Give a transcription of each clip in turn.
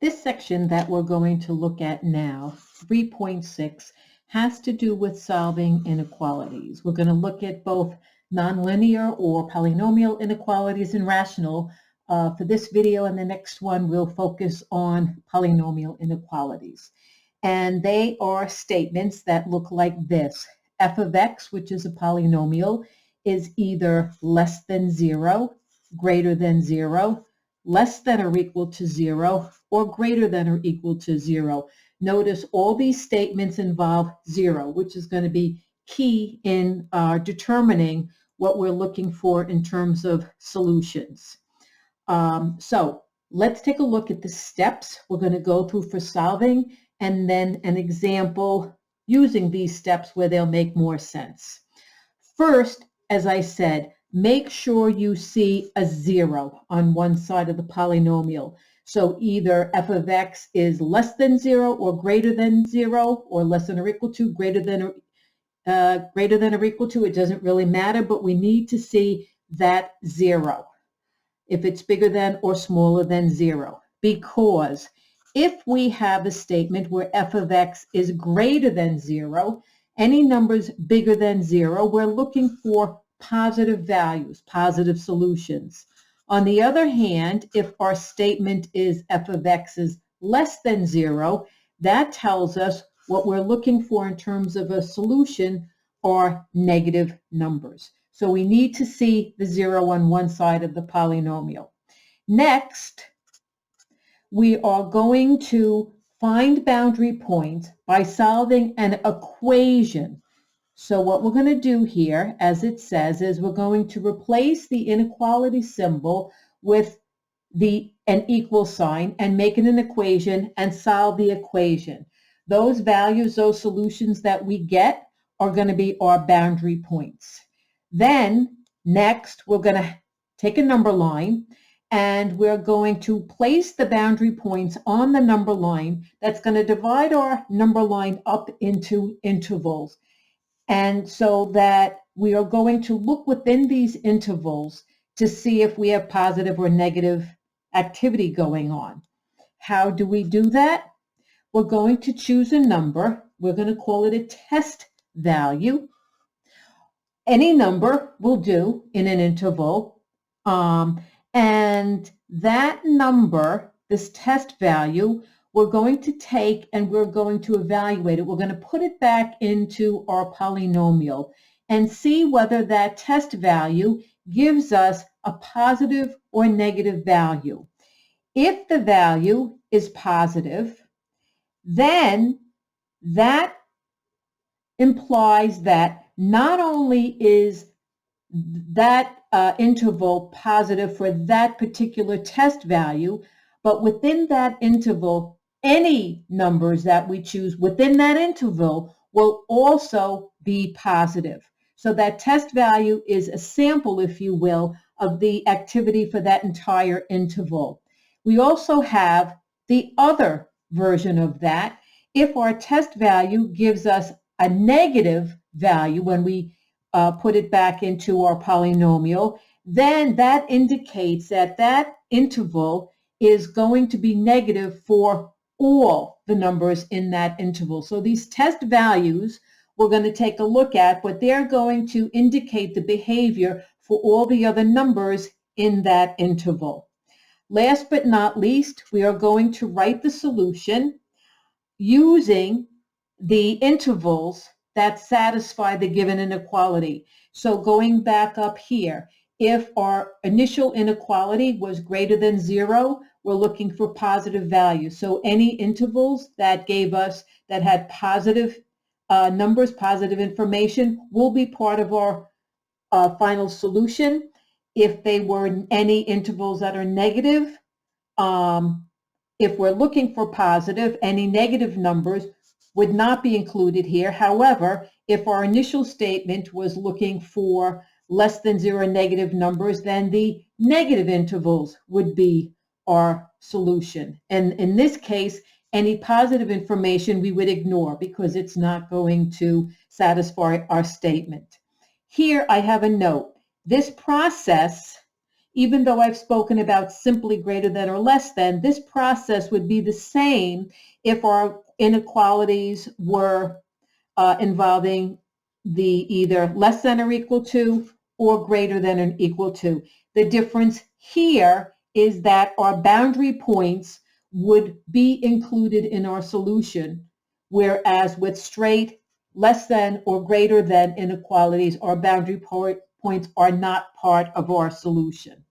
This section that we're going to look at now, 3.6, has to do with solving inequalities. We're going to look at both nonlinear or polynomial inequalities and rational. For this video and the next one, we'll focus on polynomial inequalities. And they are statements that look like this. F of x, which is a polynomial, is either less than 0, greater than 0, less than or equal to 0, or greater than or equal to 0. Notice all these statements involve 0, which is going to be key in determining what we're looking for in terms of solutions. So let's take a look at the steps we're going to go through for solving, and then an example using these steps where they'll make more sense. First, as I said, make sure you see a 0 on one side of the polynomial. So either f of x is less than 0 or greater than 0, or less than or equal to, greater than or equal to. It doesn't really matter, but we need to see that 0, if it's bigger than or smaller than 0. Because if we have a statement where f of x is greater than 0, any numbers bigger than 0, we're looking for positive values, positive solutions. On the other hand, if our statement is f of x is less than 0, that tells us what we're looking for in terms of a solution are negative numbers. So we need to see the 0 on one side of the polynomial. Next, we are going to find boundary points by solving an equation. So what we're going to do here, as it says, is we're going to replace the inequality symbol with an equal sign and make it an equation and solve the equation. Those values, those solutions that we get are going to be our boundary points. Then next, we're going to take a number line and we're going to place the boundary points on the number line. That's going to divide our number line up into intervals. And so that we are going to look within these intervals to see if we have positive or negative activity going on. How do we do that? We're going to choose a number. We're going to call it a test value. Any number will do in an interval. And that number, this test value, we're going to take and we're going to evaluate it. We're going to put it back into our polynomial and see whether that test value gives us a positive or negative value. If the value is positive, then that implies that not only is that interval positive for that particular test value, but within that interval, any numbers that we choose within that interval will also be positive. So that test value is a sample, if you will, of the activity for that entire interval. We also have the other version of that. If our test value gives us a negative value when we put it back into our polynomial, then that indicates that that interval is going to be negative for all the numbers in that interval. So these test values we're going to take a look at, but they're going to indicate the behavior for all the other numbers in that interval. Last but not least, we are going to write the solution using the intervals that satisfy the given inequality. So going back up here, if our initial inequality was greater than 0, we're looking for positive values. So any intervals that gave us, that had positive numbers, positive information, will be part of our final solution. If they were any intervals that are negative, if we're looking for positive, any negative numbers would not be included here. However, if our initial statement was looking for less than 0 negative numbers, then the negative intervals would be our solution. And in this case, any positive information we would ignore because it's not going to satisfy our statement. Here I have a note. This process even though I've spoken about simply greater than or less than, this process would be the same if our inequalities were involving the either less than or equal to or greater than or equal to. The difference here is that our boundary points would be included in our solution, whereas with straight less than or greater than inequalities, our boundary points are not part of our solution.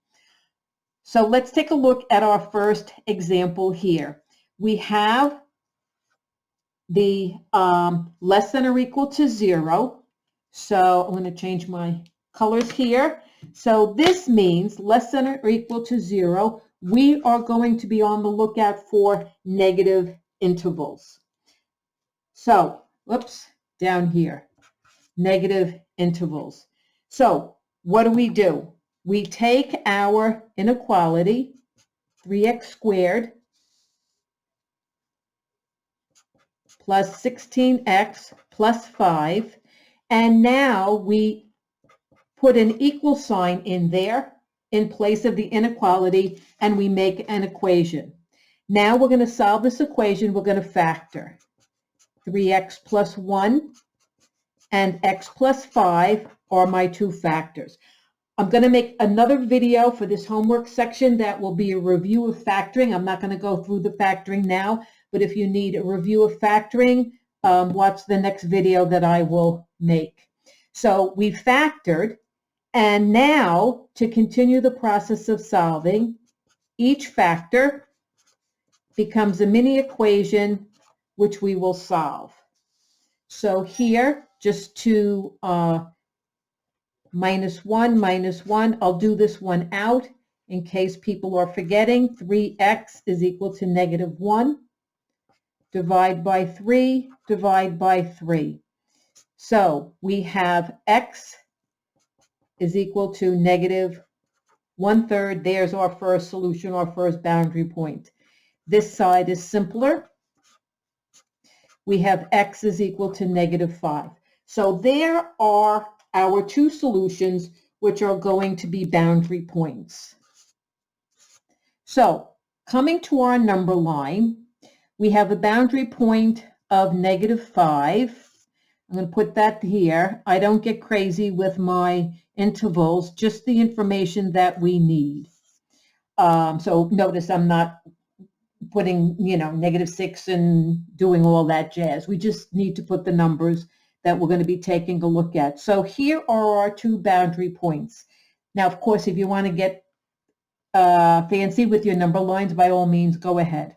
So let's take a look at our first example here. We have the less than or equal to 0. So I'm going to change my colors here. So this means less than or equal to 0. We are going to be on the lookout for negative intervals. So, whoops, down here, negative intervals. So what do? We take our inequality, 3x squared plus 16x plus 5, and now we put an equal sign in there in place of the inequality, and we make an equation. Now we're going to solve this equation. We're going to factor 3x plus 1 and x plus 5 are my two factors. I'm going to make another video for this homework section that will be a review of factoring. I'm not going to go through the factoring now, but if you need a review of factoring, watch the next video that I will make. So we factored, and now to continue the process of solving, each factor becomes a mini equation which we will solve. So here, just to minus 1, I'll do this one out in case people are forgetting. 3x is equal to negative 1. Divide by 3, divide by 3. So we have x is equal to negative 1/3. There's our first solution, our first boundary point. This side is simpler. We have x is equal to negative 5. So there are our two solutions, which are going to be boundary points. So coming to our number line, we have a boundary point of negative 5. I'm going to put that here. I don't get crazy with my intervals, just the information that we need. So notice I'm not putting, -6 and doing all that jazz. We just need to put the numbers that we're going to be taking a look at. So here are our two boundary points. Now, of course, if you want to get fancy with your number lines, by all means, go ahead.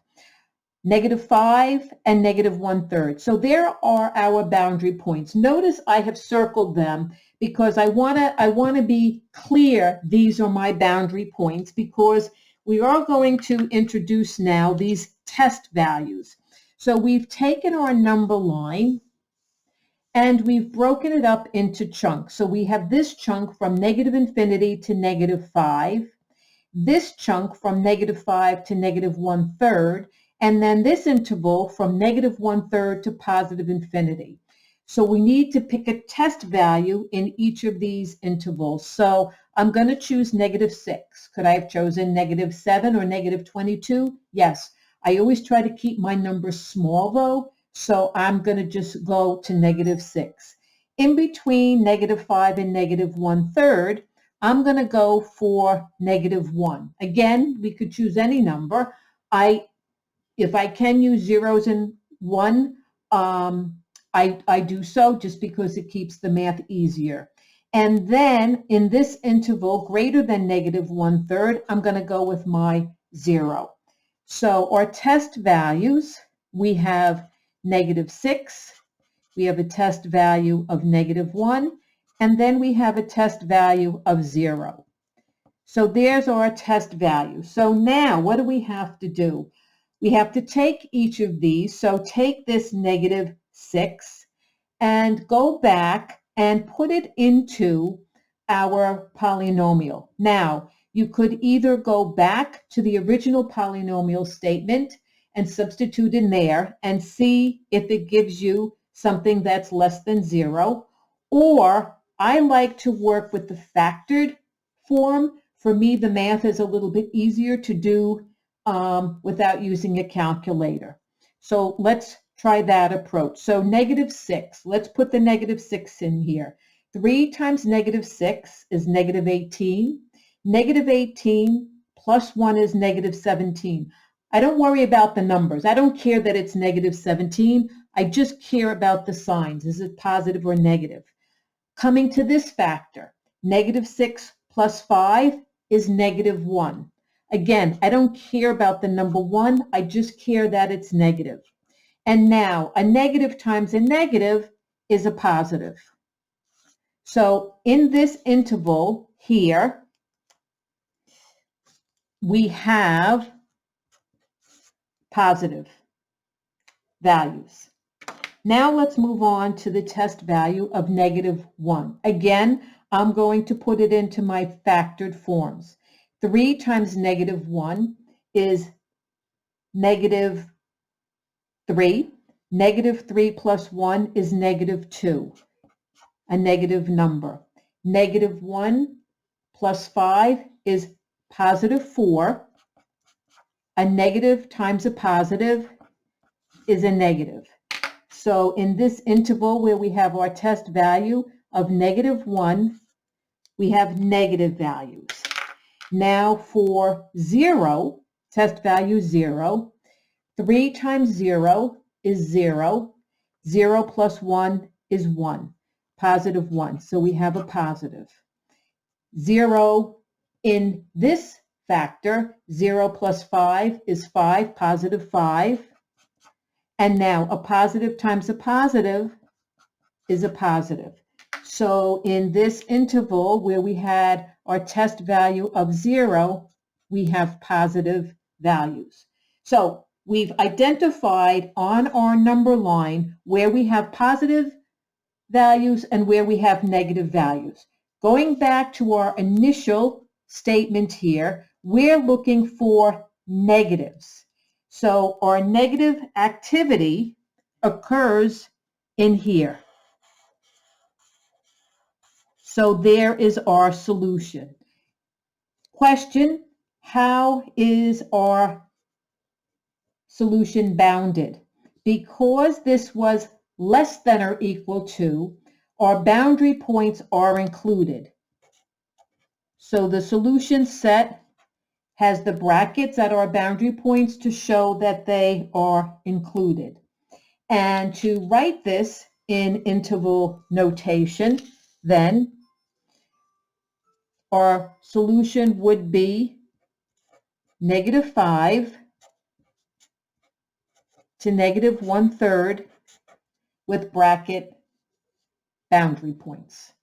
Negative 5 and negative 1/3. So there are our boundary points. Notice I have circled them because I want to be clear these are my boundary points, because we are going to introduce now these test values. So we've taken our number line and we've broken it up into chunks. So we have this chunk from negative infinity to negative 5, this chunk from negative 5 to negative 1/3, and then this interval from negative 1/3 to positive infinity. So we need to pick a test value in each of these intervals. So I'm going to choose negative 6. Could I have chosen negative 7 or negative 22? Yes. I always try to keep my numbers small though, so I'm going to just go to negative 6. In between negative 5 and negative 1/3, I'm going to go for negative 1. Again, we could choose any number. If I can use zeros and 1, I do so just because it keeps the math easier. And then in this interval greater than negative 1/3, I'm going to go with my 0. So our test values, we have negative 6, we have a test value of negative 1, and then we have a test value of 0. So there's our test value. So now what do we have to do? We have to take each of these. So take this negative 6 and go back and put it into our polynomial. Now, you could either go back to the original polynomial statement and substitute in there and see if it gives you something that's less than 0, or I like to work with the factored form For me, the math is a little bit easier to do without using a calculator. So let's try that approach. So -6, let's put the -6 in here. 3 times -6 is -18. -18 plus 1 is -17. I don't worry about the numbers. I don't care that it's -17. I just care about the signs. Is it positive or negative? Coming to this factor, -6 plus 5 is -1. Again, I don't care about the number 1. I just care that it's negative. And now a negative times a negative is a positive. So in this interval here, we have positive values. Now let's move on to the test value of -1. Again, I'm going to put it into my factored forms. 3 times -1 is -3. -3 plus 1 is -2, a negative number. -1 plus 5 is +4. A negative times a positive is a negative. So in this interval where we have our test value of -1, we have negative values. Now for 0, test value 0, 3 times 0 is 0. 0 plus 1 is 1, +1. So we have a positive. 0 in this factor, 0 plus 5 is 5, +5. And now a positive times a positive is a positive. So in this interval where we had our test value of 0, we have positive values. So we've identified on our number line where we have positive values and where we have negative values. Going back to our initial statement here, we're looking for negatives. So our negative activity occurs in here. So there is our solution. Question, how is our solution bounded? Because this was less than or equal to, our boundary points are included. So the solution set has the brackets at our boundary points to show that they are included. And to write this in interval notation, then our solution would be -5 to -1/3 with bracket boundary points.